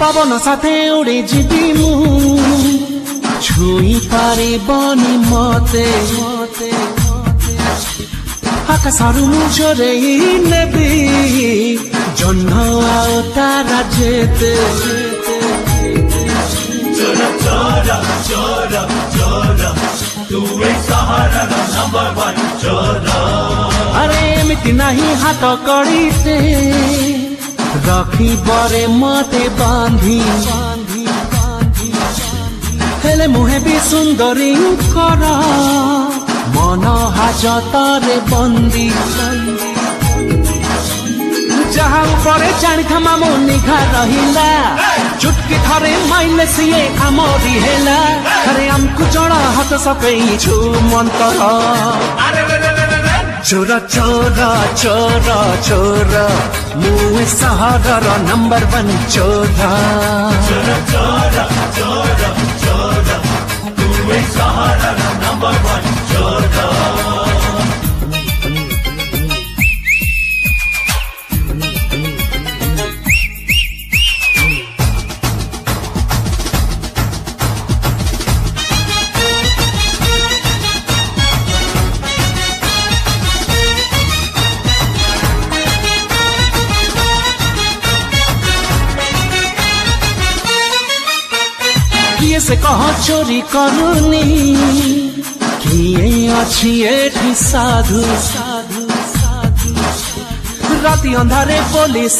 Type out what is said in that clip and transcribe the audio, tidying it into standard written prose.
पवन साथे उड़े जीवी मु छुई पारे बनी मते आकाशरू मु चोरेई नेबी जह्न आउ तारा जेते चोरा चोरा चोरा चोरा तू सहारा नंबर वन चोरा। अरे एमती नहीं हाथ कड़ीते रखी बरे मते बांधी हेले मुहे भी सुंदरी कर मन हाजतरे बंदी जहाँ ऊपर जानी था मामो निघा रहिला चुटकी थरे माइले सिए आमरी हेला अरे हमको जड़ा हाथ सके छु मंतर चोरा चोरा चोरा चोरा मुए सहारा नंबर वन चोरा। चोरा चोरा चोरा चोरा तू सहारा नंबर वन चोरा। किए से कह चोरी करूनी किए अच्छी एठी साधु राति अंधारे पुलिस